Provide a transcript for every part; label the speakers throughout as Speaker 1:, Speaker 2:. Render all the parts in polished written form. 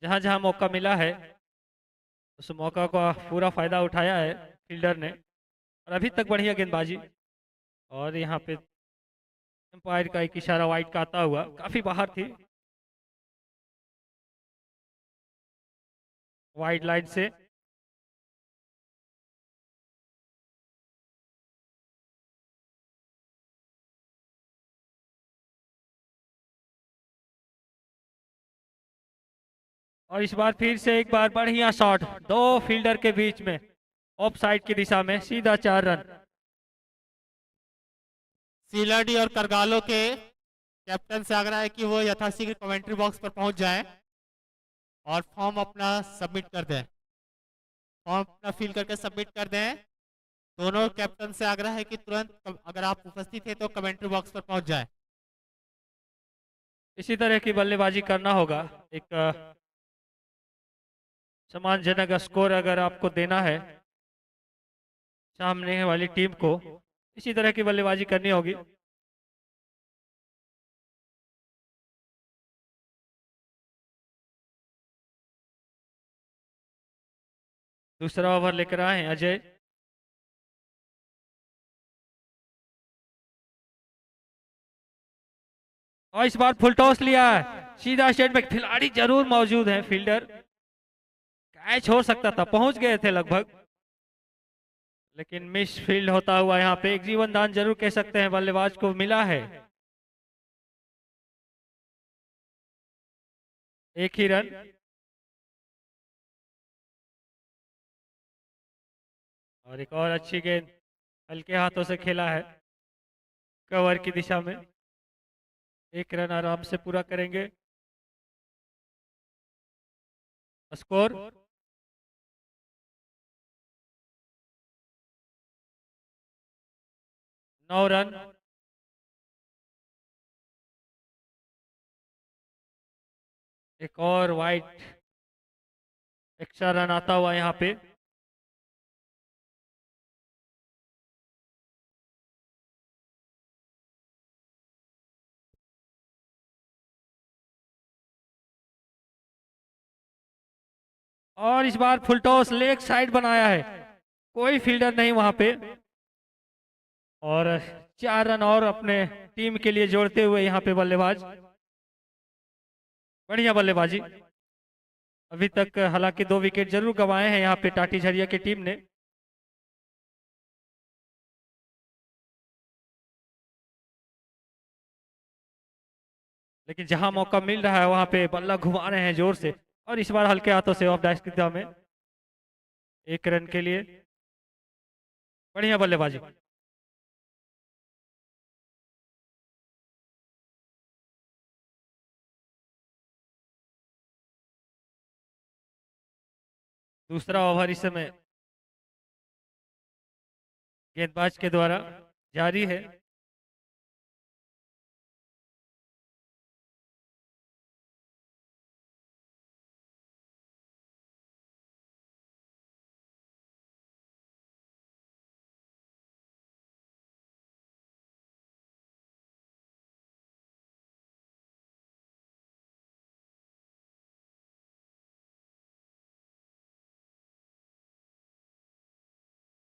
Speaker 1: जहाँ जहाँ मौका मिला है उस मौका का पूरा फायदा उठाया है फील्डर ने, और अभी तक बढ़िया गेंदबाजी। और यहाँ पे एम्पायर का एक इशारा वाइड का आता हुआ, काफी बाहर थी वाइड लाइन से। और इस बार फिर से एक बार बढ़िया शॉट, दो फील्डर के बीच में ऑफ साइड की दिशा में, सीधा 4 रन।
Speaker 2: सीलडी और करगालो के कैप्टन से आग्रह है कि वो यथाशीघ्र कमेंट्री बॉक्स पर पहुंच जाएं और फॉर्म अपना सबमिट कर दें। फॉर्म अपना फिल करके सबमिट कर दें। दोनों कैप्टन से आग्रह है कि तुरंत अगर आप उपस्थित हैं तो कमेंट्री बॉक्स पर पहुंच जाएं।
Speaker 1: इसी तरह की बल्लेबाजी करना होगा। एक सम्मानजनक स्कोर अगर आपको देना है सामने वाली टीम को, इसी तरह की बल्लेबाजी करनी होगी। दूसरा ओवर लेकर आए हैं अजय। और इस बार फुल टॉस लिया है, सीधा स्टेट में खिलाड़ी जरूर मौजूद है, फील्डर कैच हो सकता था, पहुंच गए थे लगभग, लेकिन मिस फील्ड होता हुआ यहाँ पे एक जीवन दान जरूर कह सकते हैं बल्लेबाज को मिला है। एक ही रन। और एक और अच्छी गेंद हल्के हाथों से खेला है कवर की दिशा में। एक रन आराम से पूरा करेंगे। Score 9 run. एक और वाइड एक्स्ट्रा रन आता हुआ यहाँ पे। और इस बार फुल टॉस लेग साइड बनाया है, कोई फील्डर नहीं वहां पे, और 4 रन और अपने टीम के लिए जोड़ते हुए यहाँ पे बल्लेबाज, बढ़िया बल्लेबाजी। अभी तक हालांकि 2 विकेट जरूर गंवाए हैं यहाँ पे टाटी झरिया की टीम ने। लेकिन जहां मौका मिल रहा है वहां पे बल्ला घुमा रहे हैं जोर से, और इस बार हल्के हाथों से ऑफ डाइस की दिशा में 1 रन के लिए बढ़िया बल्लेबाजी। दूसरा ओवर इस समय गेंदबाज के द्वारा जारी है।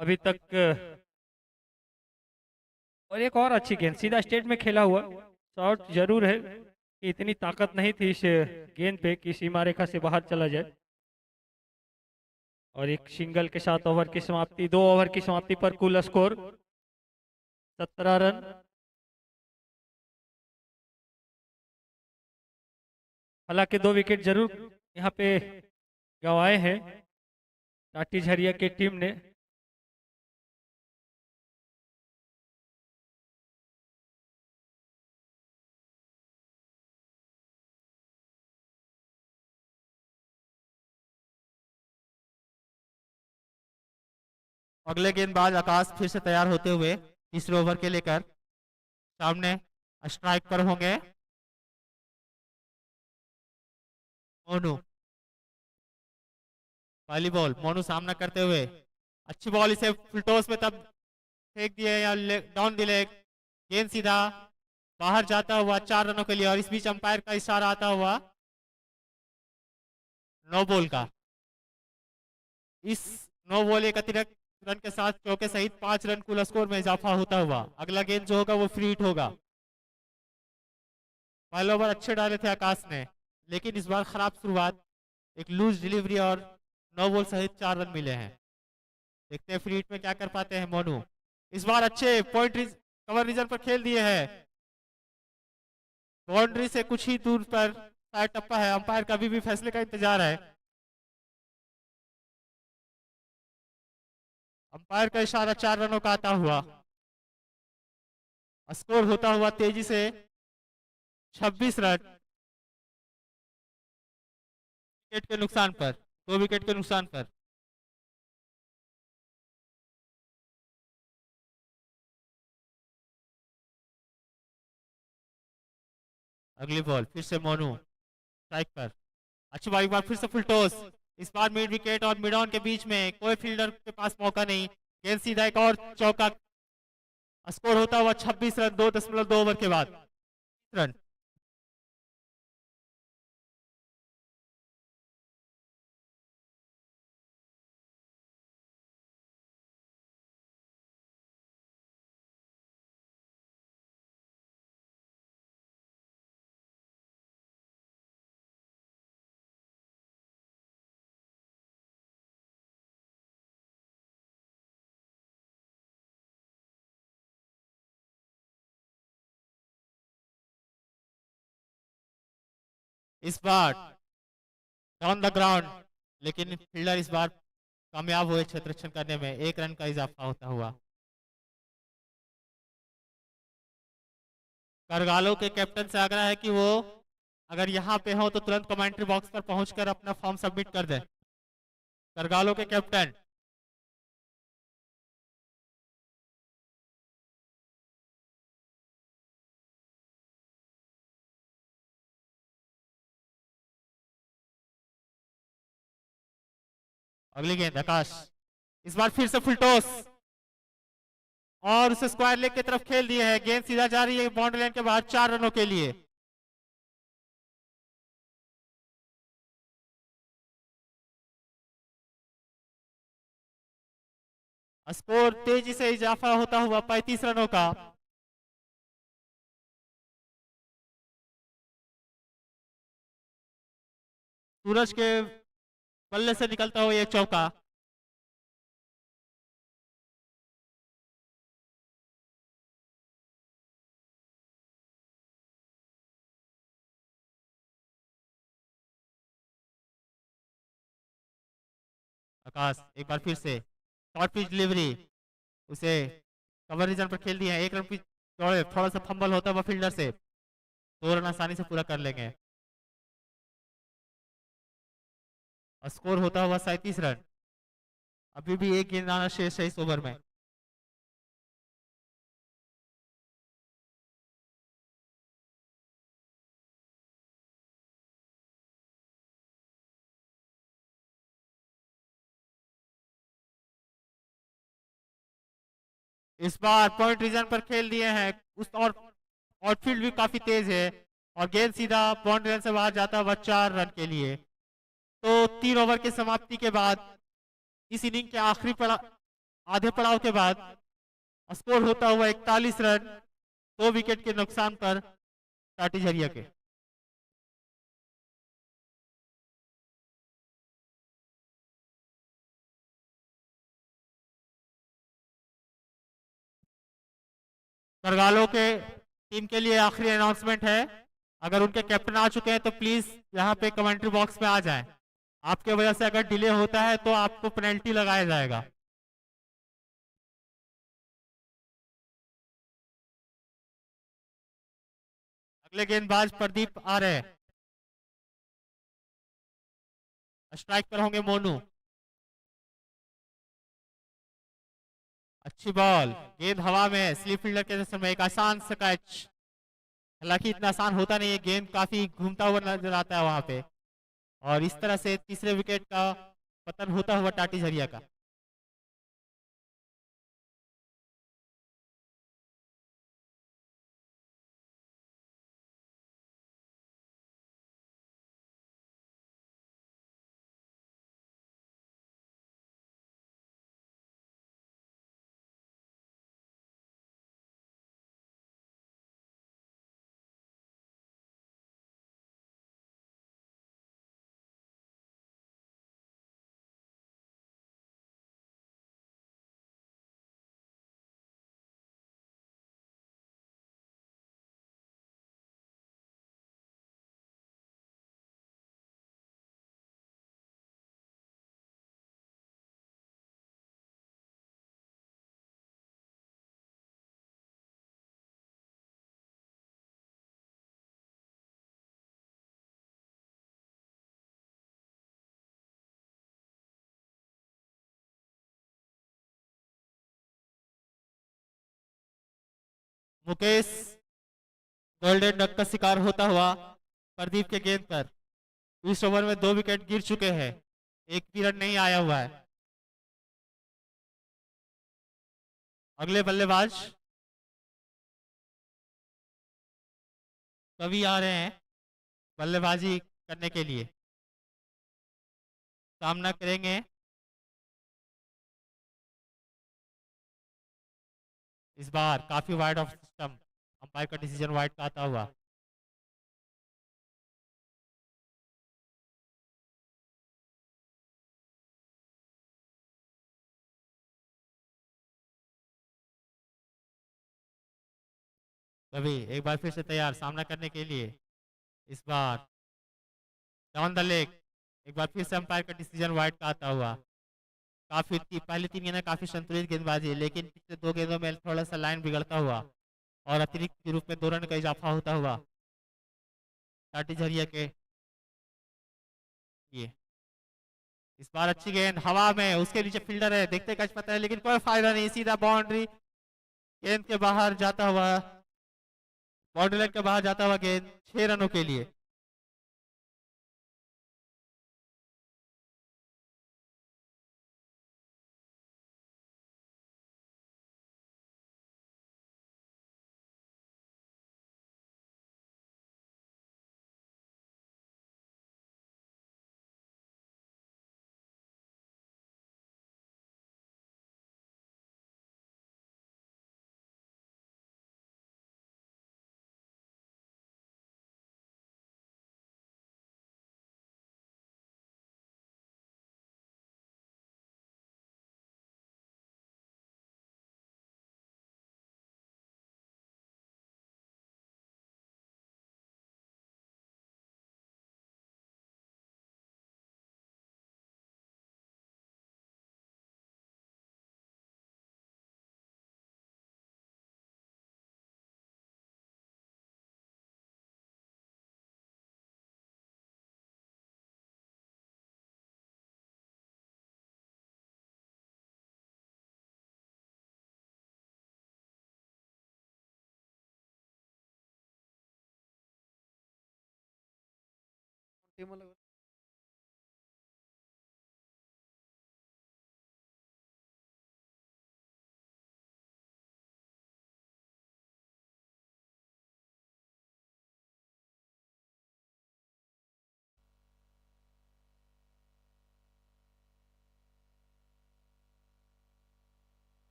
Speaker 1: अभी तक और एक और अच्छी गेंद सीधा स्टेट में खेला हुआ, शॉट जरूर है कि इतनी ताकत नहीं थी इस गेंद पे कि सीमा रेखा से बाहर चला जाए। और एक सिंगल के साथ ओवर की समाप्ति, 2 ओवर की समाप्ति पर कुल स्कोर 17 रन। हालांकि 2 विकेट जरूर यहाँ पे गंवाए हैं टाटी झरिया की टीम ने।
Speaker 2: अगले गेंदबाज आकाश फिर से तैयार होते हुए तीसरे ओवर के लेकर सामने स्ट्राइक पर होंगे। मोनू पहली बॉल, मोनू सामना करते हुए अच्छी बॉल, इसे फुलटॉस में तब फेंक दिए या डाउन द लेग, गेंद सीधा बाहर जाता हुआ 4 रनों के लिए। और इस बीच अंपायर का इशारा आता हुआ नो बॉल का। इस नो बॉल एक अतिरिक्त रन के साथ चौके सहित 5 रन कुल स्कोर में इजाफा होता हुआ अगला गेंद जो होगा वो फ्री हिट होगा। पहले ओवर अच्छे डाले थे आकाश ने, लेकिन इस बार खराब शुरुआत, एक लूज डिलीवरी और नो बॉल सहित 4 रन मिले हैं। देखते हैं फ्री हिट में क्या कर पाते हैं मोनू। इस बार अच्छे पॉइंट कवर रीजन पर खेल दिए हैं, बाउंड्री से कुछ ही दूर पर शायद टप्पा है। अंपायर का अभी भी फैसले का इंतजार है। अंपायर का इशारा 4 रनों का आता हुआ, स्कोर होता हुआ तेजी से 26 रन, विकेट के नुकसान पर, 2 विकेट के नुकसान पर। अगली बॉल फिर से मोनू स्ट्राइक पर, अच्छी बार, एक बार फिर से फुल टॉस। इस बार मिड विकेट और मिड ऑन के बीच में कोई फील्डर के पास मौका नहीं, गेंद सीधा एक और चौका। स्कोर होता हुआ 26 रन 2.2 ओवर के बाद। रन इस बार डाउन द ग्राउंड, लेकिन फील्डर इस बार कामयाब हुए क्षेत्र रक्षण करने में, 1 रन का इजाफा होता हुआ। करगालों के कैप्टन से आग्रह है कि वो अगर यहाँ पे हो तो तुरंत कमेंट्री बॉक्स पर पहुंचकर अपना फॉर्म सबमिट कर दें। करगालों के कैप्टन अगली गेंद आकाश, इस बार फिर से फुल टॉस और उसे स्क्वायर लेग की तरफ खेल दिए है। गेंद सीधा जा रही है बाउंड्री लाइन के बाहर 4 रनों के लिए। स्कोर तेजी से इजाफा होता हुआ 35 रनों का। सूरज के बल्ले से निकलता हुआ एक चौका। आकाश एक बार फिर से शॉर्ट पिच डिलीवरी, उसे कवर रीजन पर खेल दिया है। 1 रन पिच, थोड़ा सा फंबल होता हुआ फील्डर से, 2 रन आसानी से पूरा कर लेंगे। स्कोर होता हुआ 37 रन। अभी भी एक गेंद आना शेष है इस ओवर में। इस बार पॉइंट रीजन पर खेल दिए हैं उस, और आउटफील्ड भी काफी तेज है और गेंद सीधा बाउंड्री लाइन से बाहर जाता हुआ 4 रन के लिए। तो 3 ओवर की समाप्ति के बाद, इस इनिंग के आखिरी आधे पड़ाव के बाद स्कोर होता हुआ 41 रन, 2 विकेट के नुकसान पर टाटी झरिया के। करगालों के टीम के लिए आखिरी अनाउंसमेंट है, अगर उनके कैप्टन आ चुके हैं तो प्लीज यहाँ पे कमेंट्री बॉक्स में आ जाएं। आपके वजह से अगर डिले होता है तो आपको पेनल्टी लगाया जाएगा। अगले गेंदबाज प्रदीप आ रहे हैं, स्ट्राइक पर होंगे मोनू। अच्छी बॉल, गेंद हवा में, स्लिप फील्डर के समय एक आसान सा कैच। हालांकि इतना आसान होता नहीं है, गेंद काफी घूमता हुआ नजर आता है वहां पे, और इस तरह से तीसरे विकेट का पतन होता हुआ टाटी झरिया का। मुकेश गोल्डन डक का शिकार होता हुआ प्रदीप के गेंद पर। इस ओवर में 2 विकेट गिर चुके हैं, एक भी रन नहीं आया हुआ है। अगले बल्लेबाज कवि आ रहे हैं बल्लेबाजी करने के लिए। सामना करेंगे इस बार काफी वाइड ऑफ सिस्टम, अंपायर का डिसीजन वाइड का आता हुआ। कवि एक बार फिर से तैयार सामना करने के लिए। इस बार डाउन द लेग, एक बार फिर से अंपायर का डिसीजन वाइड का आता हुआ। पहले 3 गेंद काफी संतुलित गेंदबाजी, लेकिन पिछले 2 गेंदों में थोड़ा सा लाइन बिगड़ता हुआ और अतिरिक्त के रूप में 2 रन का इजाफा होता हुआ टाटी झरिया के ये। इस बार अच्छी गेंद हवा में, उसके नीचे फील्डर है, देखते कैच पता है लेकिन कोई फायदा नहीं, सीधा बाउंड्री, गेंद के बाहर जाता हुआ, बाउंड्री लाइन के बाहर जाता हुआ गेंद 6 रनों के लिए।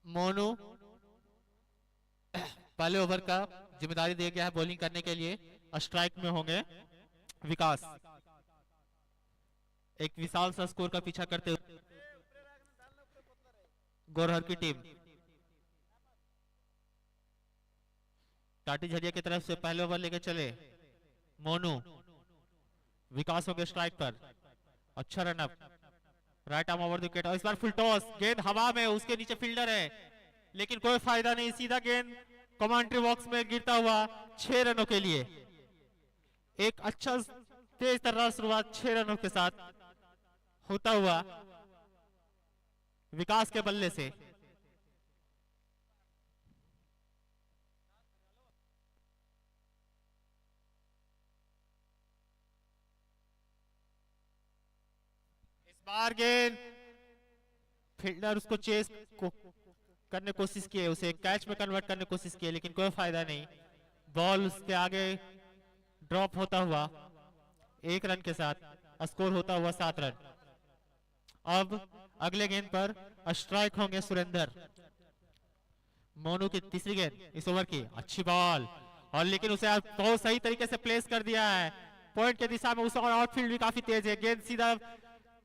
Speaker 2: मोनू पहले ओवर का जिम्मेदारी दिया गया है बॉलिंग करने के लिए। स्ट्राइक में होंगे विकास, एक विशाल सा स्कोर का पीछा करते हुए गोरहर की टीम। टाटी झरिया की तरफ से पहले ओवर लेके चले मोनू, विकास होंगे स्ट्राइक पर। अच्छा run up, right arm over the wicket, और इस बार फुल टॉस, गेंद हवा में, उसके नीचे फील्डर है लेकिन कोई फायदा नहीं, सीधा गेंद कमेंट्री बॉक्स में गिरता हुआ 6 रनों के लिए। एक अच्छा तेज तर्रार शुरुआत 6 रनों के साथ होता हुआ विकास के बल्ले से। इस बार गेंद फील्डर उसको चेस को करने कोशिश किए, उसे कैच में कन्वर्ट करने कोशिश किए लेकिन कोई फायदा नहीं, बॉल उसके आगे ड्रॉप होता हुआ 1 रन के साथ स्कोर होता हुआ 7 रन। अब अगले गेंद पर स्ट्राइक होंगे सुरेंद्र। मोनू की तीसरी गेंद इस ओवर की, अच्छी बॉल, और लेकिन उसे बहुत सही तरीके से प्लेस कर दिया है पॉइंट के दिशा में, उस आउटफील्ड भी काफी तेज है, गेंद सीधा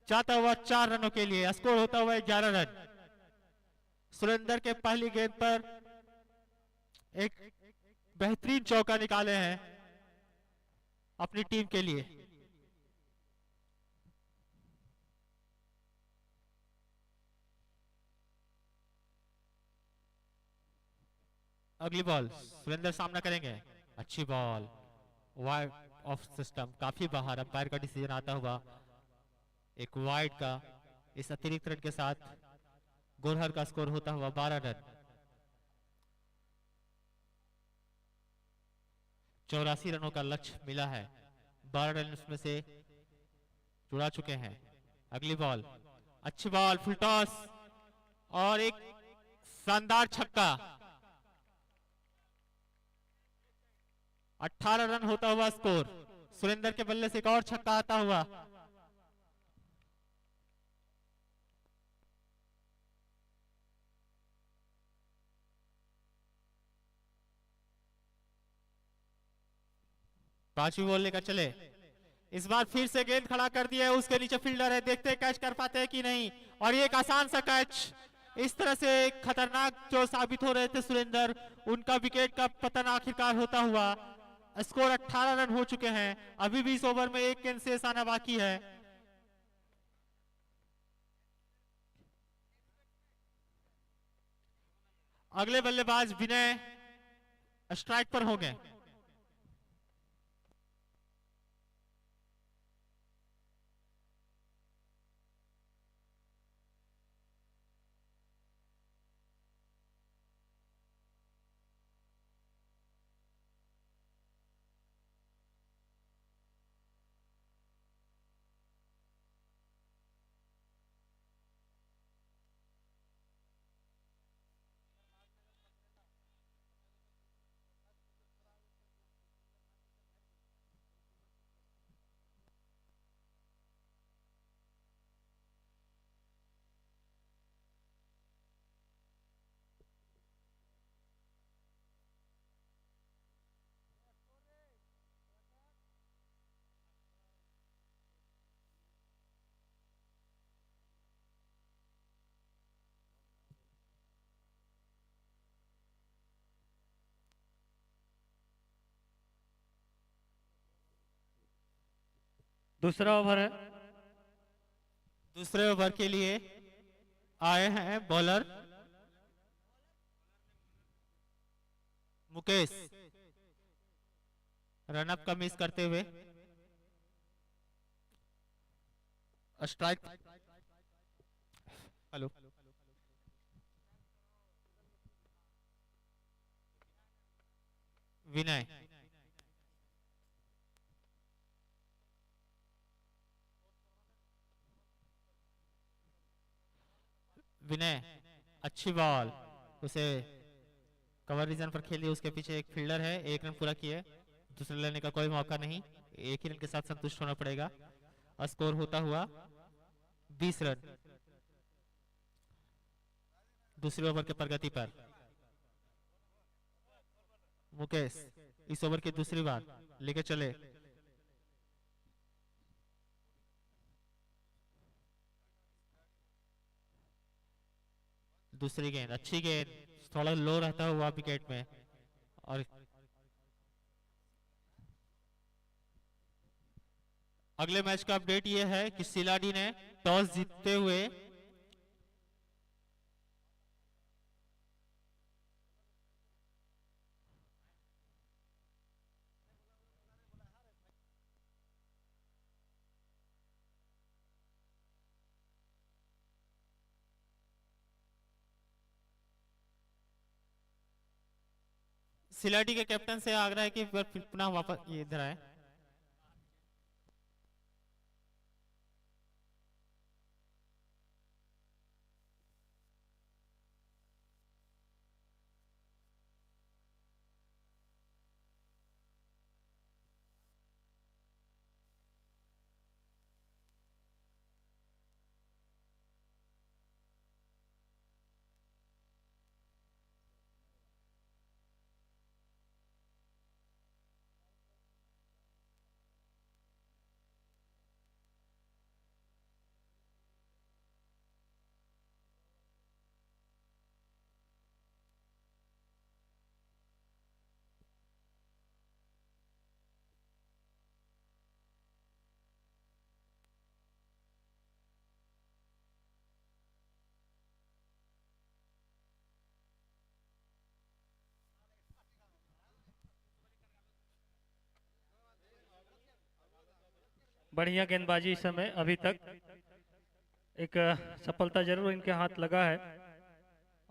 Speaker 2: जाता हुआ 4 रनों के लिए, स्कोर होता हुआ 11 रन। सुरेंद्र के पहली गेंद पर एक बेहतरीन चौका निकाले हैं अपनी टीम के लिए। अगली बॉल सुरेंद्र सामना करेंगे। अच्छी बॉल, वाइड ऑफ सिस्टम, काफी बाहर। अंपायर का डिसीजन आता हुआ एक वाइड का। इस अतिरिक्त रन के साथ गोरहर का स्कोर होता हुआ 12 रन। 84 रनों का लक्ष्य मिला है, 12 रन उसमें से जुड़ा चुके हैं। अगली बॉल, अच्छी बॉल, फुल टॉस और एक शानदार छक्का। 18 रन होता हुआ स्कोर। सुरेंद्र के बल्ले से एक और छक्का आता हुआ। पांचवी बॉल लेकर चले। इस बार फिर से गेंद खड़ा कर दिया है, उसके नीचे फील्डर है, देखते हैं कैच कर पाते हैं कि नहीं। और ये एक आसान सा कैच। इस तरह से खतरनाक जो साबित हो रहे थे सुरेंद्र, उनका विकेट का पतन आखिरकार होता हुआ। स्कोर 18 रन हो चुके हैं। अभी भी इस ओवर में एक गेंद शेष आना बाकी है। अगले बल्लेबाज विनय स्ट्राइक पर होंगे।
Speaker 1: दूसरा ओवर है।
Speaker 2: दूसरे ओवर के लिए आए हैं बॉलर मुकेश। रनअप का मिस करते हुए स्ट्राइक। हेलो, विनय। विनय, अच्छी बॉल, उसे कवर रीजन पर खेली। उसके पीछे एक फील्डर है, एक रन पूरा किए, दूसरे लेने का कोई मौका नहीं, एक ही रन के साथ संतुष्ट होना पड़ेगा। स्कोर होता हुआ 20 रन। दूसरे ओवर के प्रगति पर मुकेश इस ओवर की दूसरी बार लेके चले। दूसरी गेंद, अच्छी गेंद, थोड़ा लो रहता हुआ विकेट में। और अगले मैच का अपडेट यह है कि सिलाडी ने टॉस जीतते हुए सिलाडी के कैप्टन से आग्रह है कि पुनः वापस इधर आए।
Speaker 1: बढ़िया गेंदबाजी इस समय अभी तक। एक सफलता जरूर इनके हाथ लगा है।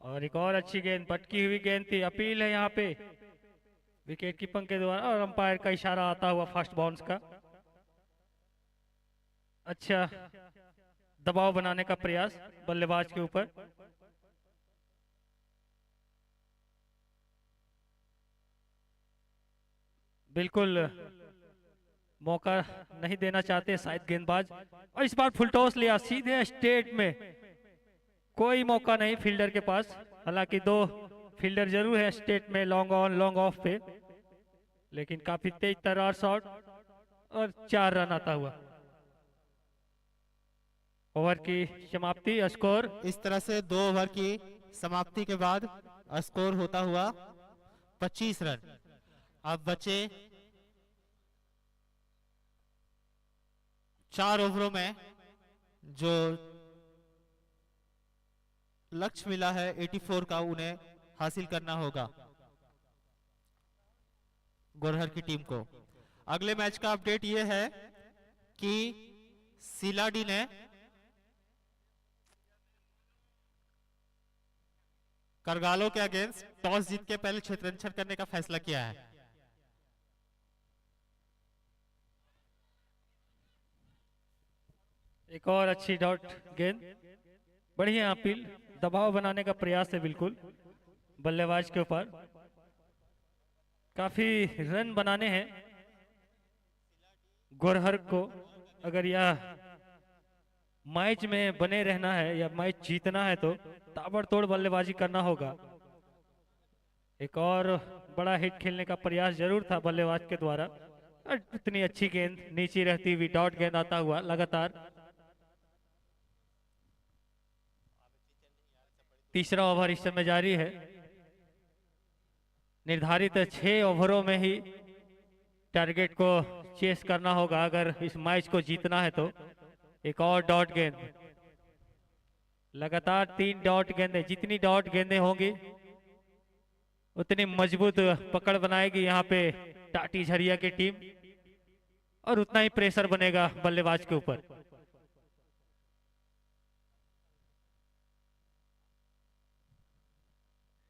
Speaker 1: और एक और अच्छी गेंद, पटकी हुई गेंद थी। अपील है यहाँ पे विकेट कीपर के द्वारा और अंपायर का इशारा आता हुआ फास्ट बाउंस का। अच्छा दबाव बनाने का प्रयास बल्लेबाज के ऊपर। बिल्कुल मौका नहीं देना चाहते शायद गेंदबाज। और इस बार फुल टॉस लिया सीधे स्टेट में। कोई मौका नहीं फील्डर के पास। हालांकि दो फील्डर जरूर है स्टेट में, लॉन्ग ऑन लॉन्ग ऑफ पे, लेकिन काफी तेज तर्रार शॉट और 4 रन आता हुआ। ओवर की समाप्ति, स्कोर
Speaker 2: इस तरह से 2 ओवर की समाप्ति के बाद स्कोर होता हुआ 25 रन। अब बचे 4 ओवरों में जो लक्ष्य मिला है 84 का, उन्हें हासिल करना होगा गोरहर की टीम को। अगले मैच का अपडेट यह है कि सिलाडी ने करगालो के अगेंस्ट टॉस जीत के पहले क्षेत्ररक्षण करने का फैसला किया है।
Speaker 1: एक और अच्छी डॉट गेंद, बढ़िया अपील, दबाव बनाने का प्रयास है बिल्कुल बल्लेबाज के ऊपर। काफी रन बनाने हैं गोरहर को। अगर यह मैच में बने रहना है या मैच जीतना है तो ताबड़तोड़ बल्लेबाजी करना होगा। एक और बड़ा हिट खेलने का प्रयास जरूर था बल्लेबाज के द्वारा। और इतनी अच्छी गेंद नीचे रहती हुई डॉट गेंद आता हुआ लगातार। तीसरा ओवर इस समय जारी है। निर्धारित 6 ओवरों में ही टारगेट को चेस करना होगा अगर इस मैच को जीतना है तो। एक और डॉट गेंद, लगातार 3 डॉट गेंदें। जितनी डॉट गेंदें होंगी उतनी मजबूत पकड़ बनाएगी यहाँ पे टाटी झरिया की टीम, और उतना ही प्रेशर बनेगा बल्लेबाज के ऊपर।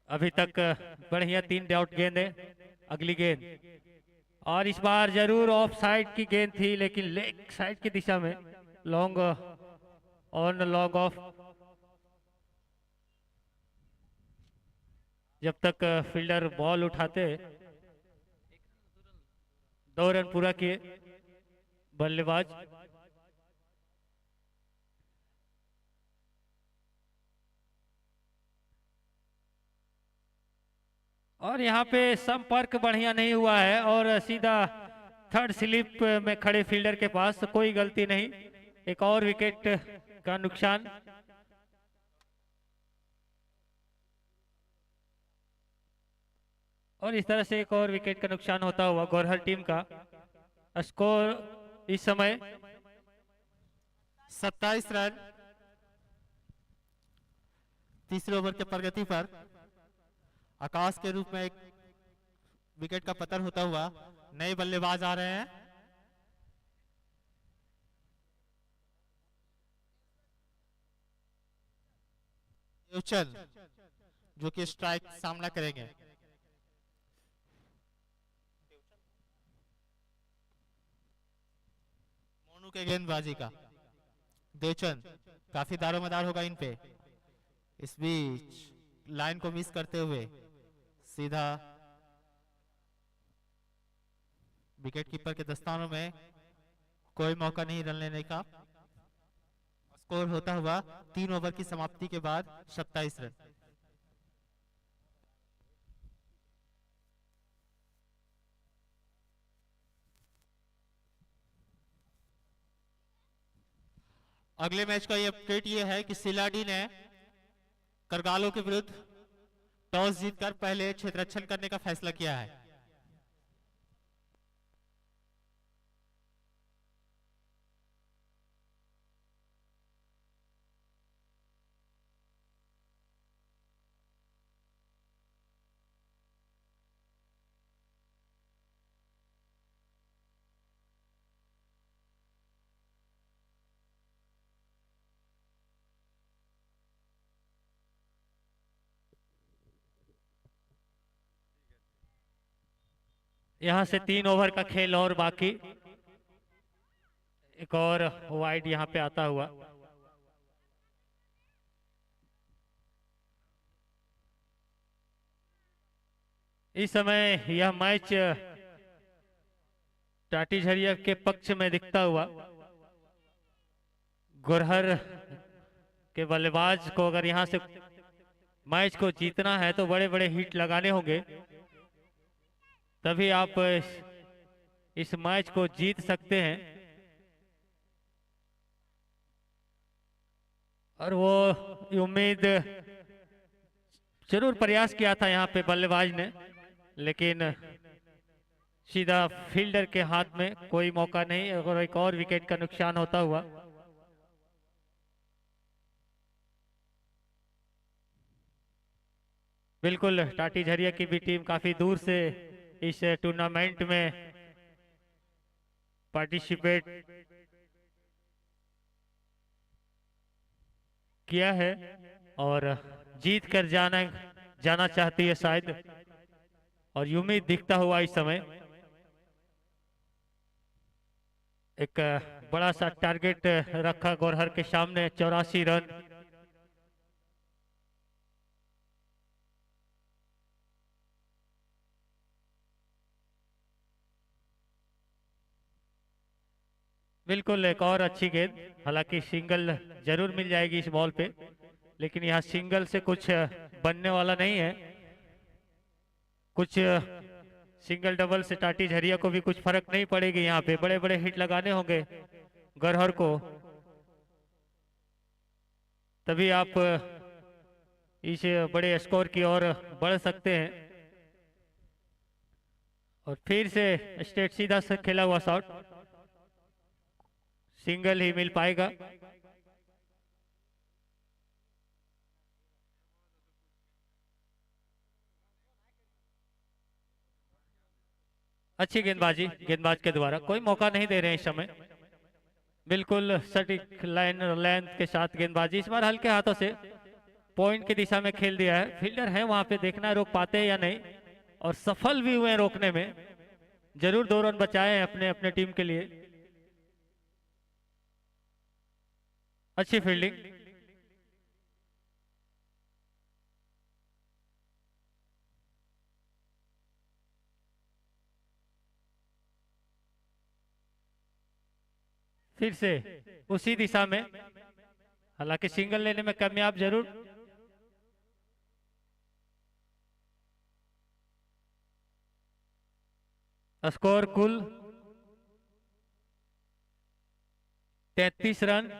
Speaker 1: अभी तक बढ़िया 3 डॉट गेंदें। अगली गेंद, और इस बार जरूर ऑफ साइड की गेंद थी लेकिन लेग साइड की दिशा में, लॉन्ग ऑन लॉन्ग ऑफ। जब तक फील्डर बॉल उठाते, 2 रन पूरा किए बल्लेबाज। और यहाँ पे संपर्क बढ़िया नहीं हुआ है और सीधा थर्ड स्लिप में खड़े फील्डर के पास, कोई गलती नहीं। एक और विकेट का नुकसान। और इस तरह से एक और विकेट का नुकसान होता हुआ गोरहर टीम का। स्कोर इस समय
Speaker 2: 27 रन। तीसरे ओवर के प्रगति पर आकाश के रूप में एक विकेट का पतन होता हुआ नए बल्लेबाज आ रहे हैं। देवचंद जो कि स्ट्राइक सामना करेंगे। मोनू के गेंदबाजी का देवचंद काफी दारोमदार होगा इन पे। इस बीच लाइन को मिस करते हुए सीधा विकेट कीपर के दस्तानों में, कोई मौका नहीं रन लेने का। स्कोर होता हुआ 3 ओवर की समाप्ति के बाद 27 रन। अगले मैच का ये अपडेट ये है कि सिलाडी ने करगालो के विरुद्ध टॉस जीतकर पहले क्षेत्ररक्षण करने का फैसला किया है।
Speaker 1: यहाँ से 3 ओवर का खेल और बाकी। एक और वाइड यहाँ पे आता हुआ। इस समय यह मैच टाटी झरिया के पक्ष में दिखता हुआ। गोरहर के बल्लेबाज को अगर यहाँ से मैच को जीतना है तो बड़े बड़े हिट लगाने होंगे, तभी आप इस मैच को जीत सकते हैं। और वो उम्मीद जरूर प्रयास किया था यहाँ पे बल्लेबाज ने, लेकिन सीधा फील्डर के हाथ में, कोई मौका नहीं और एक और विकेट का नुकसान होता हुआ। बिल्कुल टाटी झरिया की भी टीम काफी दूर से इस टूर्नामेंट में पार्टिसिपेट किया है और जीत कर जाना चाहती है शायद, और उम्मीद दिखता हुआ इस समय। एक बड़ा सा टारगेट रखा गोरहर के सामने, 84 रन। बिल्कुल एक और अच्छी गेंद, हालांकि सिंगल जरूर मिल जाएगी इस बॉल पे, लेकिन यहाँ सिंगल से कुछ बनने वाला नहीं है। कुछ सिंगल डबल से टाटी झरिया को भी कुछ फर्क नहीं पड़ेगी। यहाँ पे बड़े बड़े हिट लगाने होंगे गोरहर को, तभी आप इस बड़े स्कोर की ओर बढ़ सकते हैं। और फिर से स्ट्रेट सीधा से खेला हुआ शॉट, सिंगल ही मिल पाएगा। अच्छी गेंदबाजी गेंदबाज के द्वारा, कोई मौका नहीं दे रहे हैं इस समय। बिल्कुल सटीक लाइन लेंथ के साथ गेंदबाजी, इस बार हल्के हाथों से पॉइंट की दिशा में खेल दिया है। फील्डर है वहां पे, देखना है रोक पाते हैं या नहीं, और सफल भी हुए हैं रोकने में। जरूर 2 रन बचाए हैं अपने अपने टीम के लिए। अच्छी फील्डिंग। फिर से उसी दिशा में, हालांकि सिंगल लेने में कामयाब जरूर। स्कोर कुल 33 रन।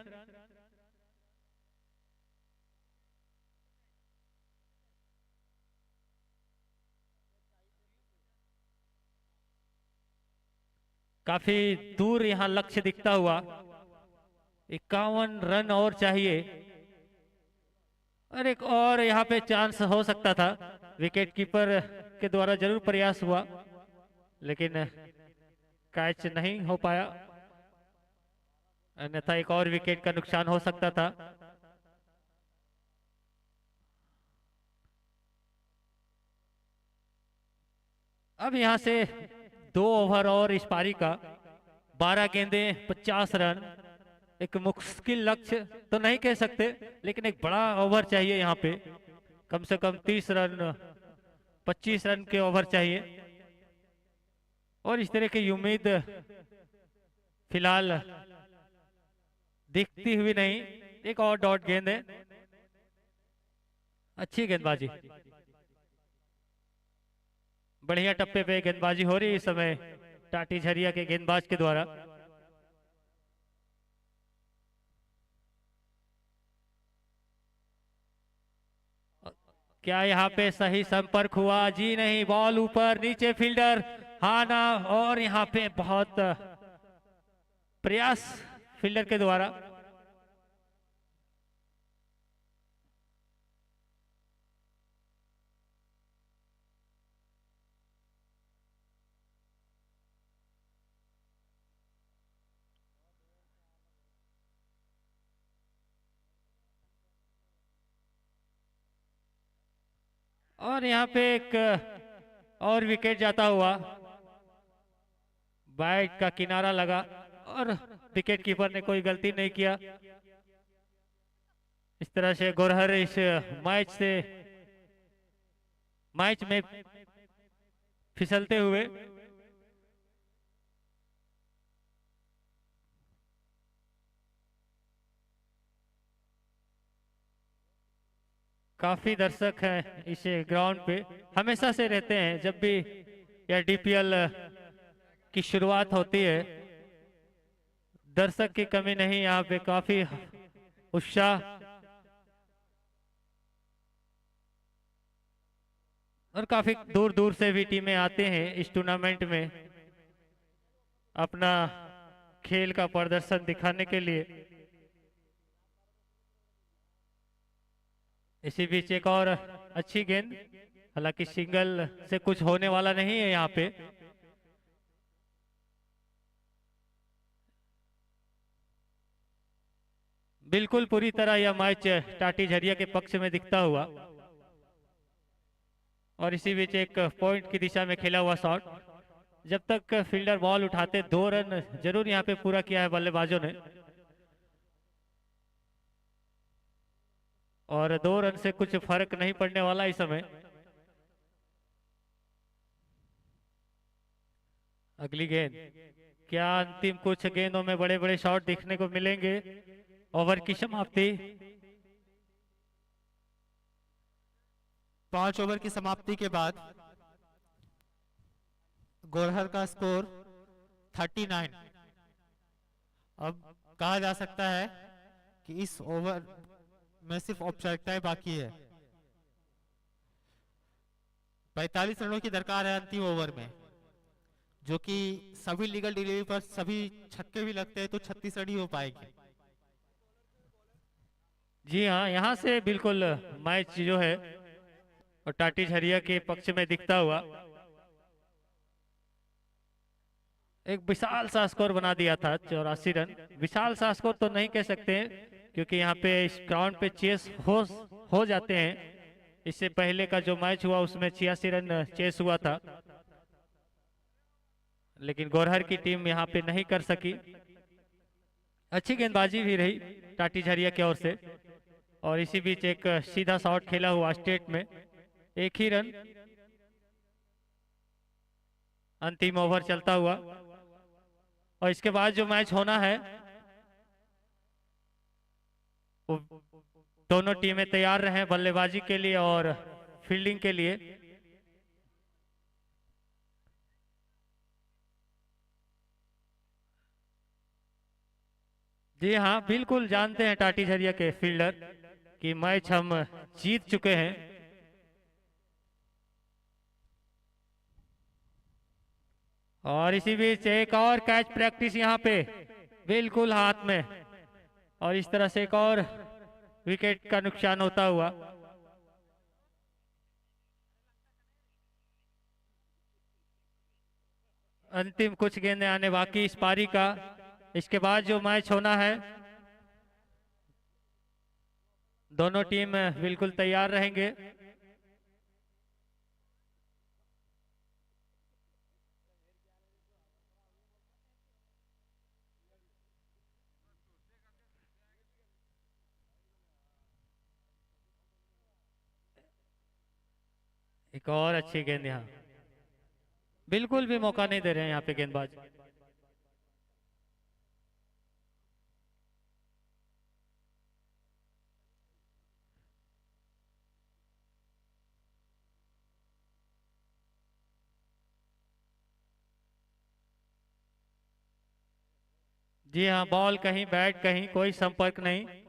Speaker 1: काफी दूर यहाँ लक्ष्य दिखता हुआ। 51 रन और चाहिए, और एक और यहाँ पे चांस हो सकता था। विकेट कीपर के द्वारा जरूर प्रयास हुआ, लेकिन कैच नहीं हो पाया, अन्यथा एक और विकेट का नुकसान हो सकता था। अब यहाँ से 2 ओवर और इस पारी का, 12 गेंदें 50 रन। एक मुश्किल लक्ष्य तो नहीं कह सकते, लेकिन एक बड़ा ओवर चाहिए यहाँ पे। कम से कम 30 रन 25 रन के ओवर चाहिए, और इस तरह की उम्मीद फिलहाल दिखती हुई नहीं। एक और डॉट गेंद है, अच्छी गेंदबाजी, बढ़िया टप्पे पे गेंदबाजी हो रही है इस समय टाटी झरिया के गेंदबाज के द्वारा। क्या यहाँ पे सही संपर्क हुआ? जी नहीं, बॉल ऊपर नीचे, फील्डर हाना, और यहाँ पे बहुत प्रयास फील्डर के द्वारा। और यहाँ पे एक और विकेट जाता हुआ। बैट का किनारा लगा और विकेट कीपर ने कोई गलती नहीं किया। इस तरह से गोरहर इस मैच में फिसलते हुए काफी दर्शक हैं इस ग्राउंड पे, हमेशा से रहते हैं। जब भी यह डीपीएल की शुरुआत होती है दर्शक की कमी नहीं, यहाँ पे काफी उत्साह और काफी दूर दूर से भी टीमें आते हैं इस टूर्नामेंट में अपना खेल का प्रदर्शन दिखाने के लिए। इसी बीच एक और अच्छी गेंद, हालांकि सिंगल से कुछ होने वाला नहीं है यहाँ पे। बिल्कुल पूरी तरह यह मैच टाटी झरिया के पक्ष में दिखता हुआ और इसी बीच एक पॉइंट की दिशा में खेला हुआ शॉट। जब तक फील्डर बॉल उठाते 2 रन जरूर यहाँ पे पूरा किया है बल्लेबाजों ने और 2 रन से कुछ फर्क नहीं पड़ने वाला इस समय। अगली गेंद, क्या अंतिम कुछ गेंदों में बड़े बड़े शॉट देखने को मिलेंगे? ओवर की समाप्ति।
Speaker 2: 5 ओवर की समाप्ति के बाद गोरहर का स्कोर 39। अब कहा जा सकता है कि इस ओवर में सिर्फ औपचारिकताएं बाकी है। 45 रनों की दरकार है अंतिम ओवर में, जो कि सभी लीगल डिलीवरी पर सभी छक्के भी लगते हैं तो 36 रन ही हो पाएगी।
Speaker 1: जी हाँ, यहाँ से बिल्कुल मैच जो है और टाटी झरिया के पक्ष में दिखता हुआ एक विशाल सा स्कोर बना दिया था। 84 रन विशाल सा स्कोर तो नहीं कह सकते हैं क्योंकि यहाँ पे इस ग्राउंड पे चेस हो जाते हैं। इससे पहले का जो मैच हुआ उसमें 86 रन चेस हुआ था, लेकिन गोरहर की टीम यहाँ पे नहीं कर सकी। अच्छी गेंदबाजी भी रही टाटी झरिया की ओर से और इसी बीच एक सीधा शॉट खेला हुआ स्ट्रेट में, 1 ही रन। अंतिम ओवर चलता हुआ और इसके बाद जो मैच होना है वो दोनों टीमें तैयार रहें बल्लेबाजी के लिए और फील्डिंग के लिए। जी हाँ, बिल्कुल जानते हैं टाटी झरिया के फील्डर कि मैच हम जीत चुके हैं। और इसी बीच एक और कैच प्रैक्टिस यहाँ पे बिल्कुल हाथ में और इस तरह से एक और विकेट का नुकसान होता हुआ। अंतिम कुछ गेंदें आने बाकी इस पारी का। इसके बाद जो मैच होना है दोनों टीम बिल्कुल तैयार रहेंगे। एक और अच्छी गेंद, यहाँ बिल्कुल भी मौका नहीं दे रहे हैं यहाँ पे गेंदबाज। जी हाँ, बॉल कहीं बैट कहीं, कोई संपर्क नहीं।